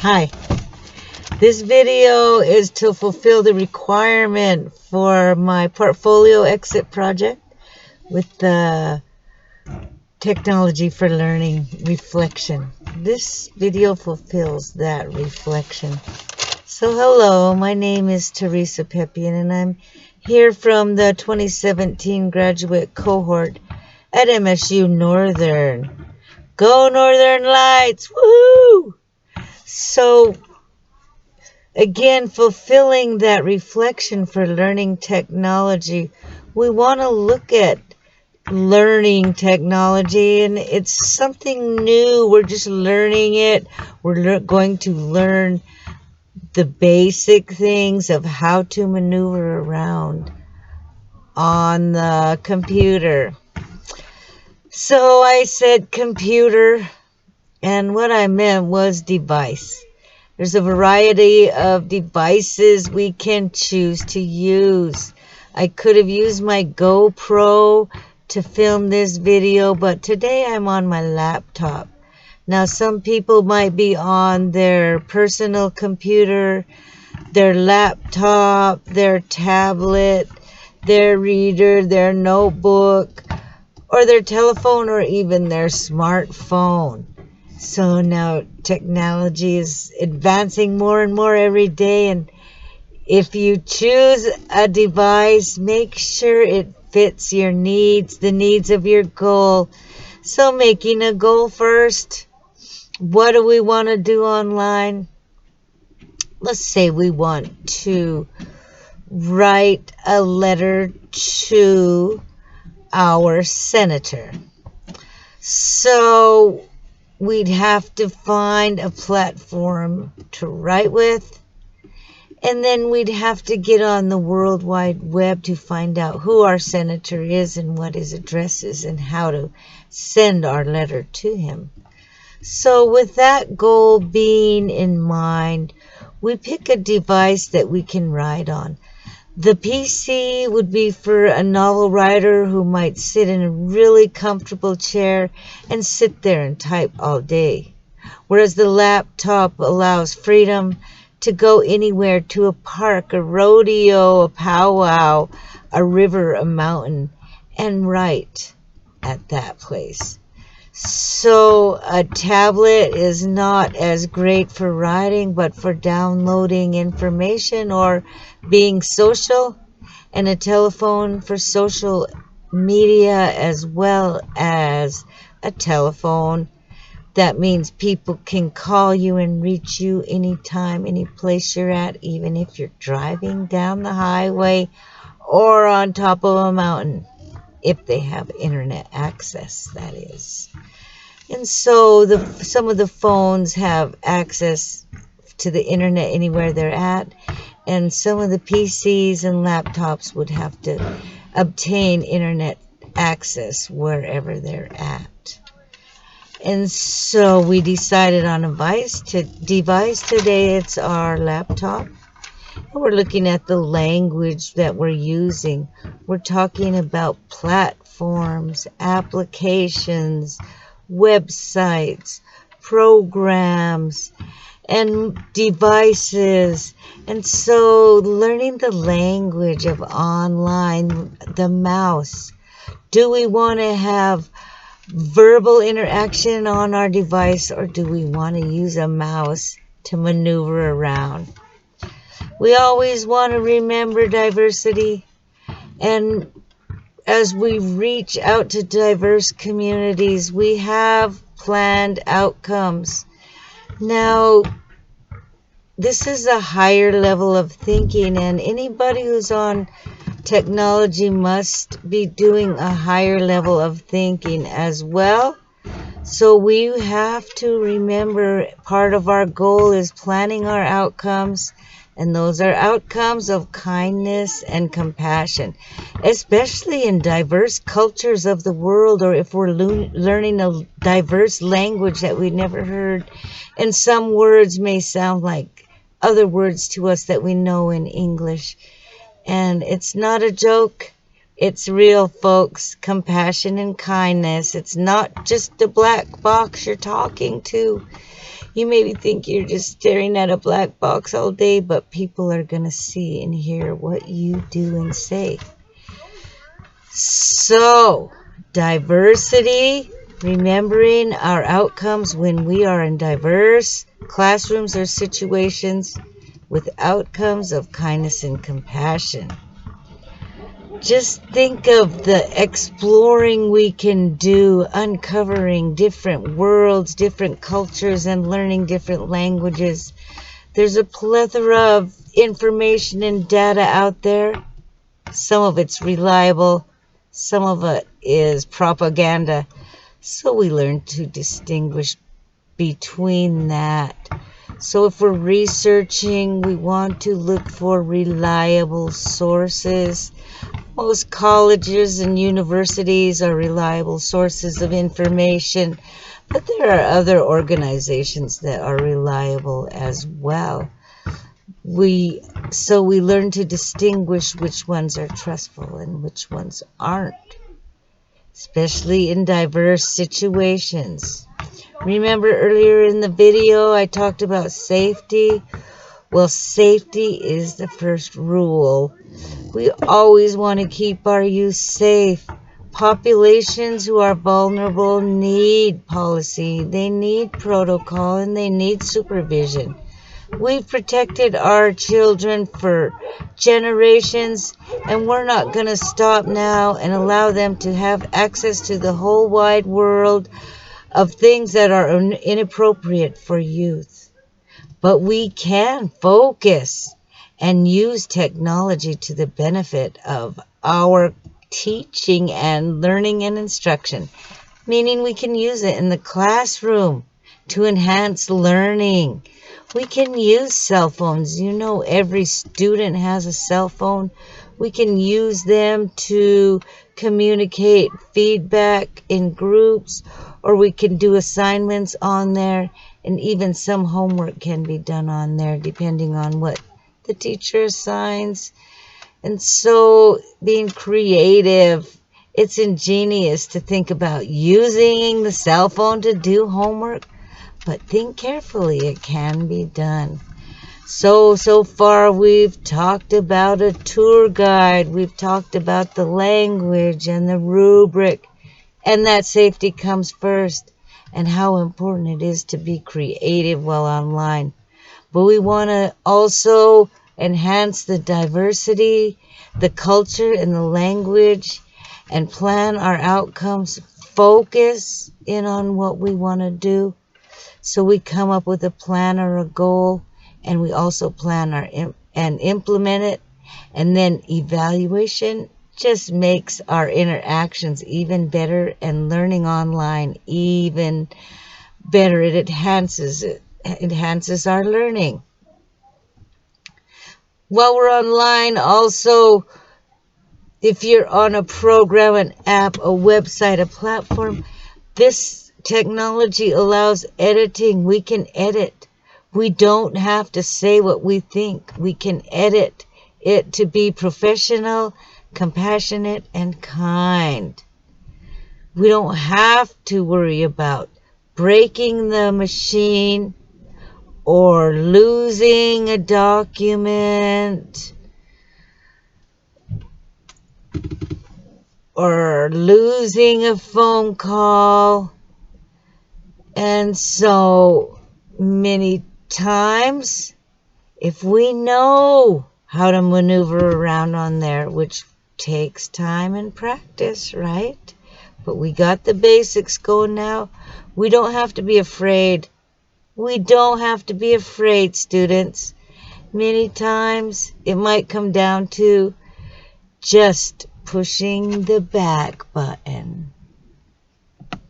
Hi, this video is to fulfill the requirement for my portfolio exit project with the technology for learning reflection. This video fulfills that reflection. So hello, my name is Theresa Pepion and I'm here from the 2017 graduate cohort at MSU Northern. Go Northern Lights! Woohoo! So again, fulfilling that reflection for learning technology, we want to look at learning technology, and it's something new. We're just learning it. We're going to learn the basic things of how to maneuver around on the computer. So I said computer, and what I meant was device. There's a variety of devices we can choose to use. I could have used my GoPro to film this video, but today I'm on my laptop. Now, some people might be on their personal computer, their laptop, their tablet, their reader, their notebook, or their telephone, or even their smartphone. So now technology is advancing more and more every day, and if you choose a device, make sure it fits your needs, the needs of your goal. So making a goal first, what do we want to do online? Let's say we want to write a letter to our senator. So we'd have to find a platform to write with, and then we'd have to get on the World Wide Web to find out who our senator is and what his address is and how to send our letter to him. So with that goal being in mind, we pick a device that we can write on. The PC would be for a novel writer who might sit in a really comfortable chair and sit there and type all day, whereas the laptop allows freedom to go anywhere, to a park, a rodeo, a powwow, a river, a mountain, and write at that place. So a tablet is not as great for writing, but for downloading information or being social, and a telephone for social media as well as a telephone. That means people can call you and reach you anytime, any place you're at, even if you're driving down the highway or on top of a mountain, if they have internet access, that is. And so some of the phones have access to the internet anywhere they're at, and some of the PCs and laptops would have to obtain internet access wherever they're at. And so we decided on a device. Today it's our laptop. And we're looking at the language that we're using. We're talking about platforms, applications, websites, programs, and devices. And so learning the language of online, the mouse. Do we want to have verbal interaction on our device, or do we want to use a mouse to maneuver around? We always want to remember diversity, and as we reach out to diverse communities, we have planned outcomes. Now, this is a higher level of thinking, and anybody who's on technology must be doing a higher level of thinking as well. So we have to remember part of our goal is planning our outcomes, and those are outcomes of kindness and compassion, especially in diverse cultures of the world, or if we're learning a diverse language that we've never heard. And some words may sound like other words to us that we know in English. And it's not a joke. It's real, folks. Compassion and kindness. It's not just a black box you're talking to. You maybe think you're just staring at a black box all day, but people are going to see and hear what you do and say. So, diversity, remembering our outcomes when we are in diverse classrooms or situations with outcomes of kindness and compassion. Just think of the exploring we can do, uncovering different worlds, different cultures, and learning different languages. There's a plethora of information and data out there. Some of it's reliable, some of it is propaganda. So we learn to distinguish between that. So if we're researching, we want to look for reliable sources. Most colleges and universities are reliable sources of information, but there are other organizations that are reliable as well. So we learn to distinguish which ones are trustful and which ones aren't, especially in diverse situations. Remember earlier in the video I talked about safety? Well, safety is the first rule. We always want to keep our youth safe. Populations who are vulnerable need policy, they need protocol, and they need supervision. We've protected our children for generations, and we're not going to stop now and allow them to have access to the whole wide world of things that are inappropriate for youth. But we can focus and use technology to the benefit of our teaching and learning and instruction, meaning we can use it in the classroom to enhance learning. We can use cell phones. You know, every student has a cell phone. We can use them to communicate feedback in groups, or we can do assignments on there, and even some homework can be done on there depending on what the teacher assigns. And so being creative, it's ingenious to think about using the cell phone to do homework, but think carefully, it can be done. So far we've talked about a tour guide, we've talked about the language and the rubric, and that safety comes first, and how important it is to be creative while online. But we want to also enhance the diversity, the culture, and the language, and plan our outcomes, focus in on what we want to do. So we come up with a plan or a goal, and we also plan and implement it, and then evaluation just makes our interactions even better, and learning online even better. It enhances our learning. While we're online, also, if you're on a program, an app, a website, a platform, this technology allows editing. We can edit. We don't have to say what we think. We can edit it to be professional, compassionate, and kind. We don't have to worry about breaking the machine or losing a document or losing a phone call. And so many times, if we know how to maneuver around on there, which takes time and practice, right? But we got the basics going now. We don't have to be afraid. We don't have to be afraid, students. Many times it might come down to just pushing the back button.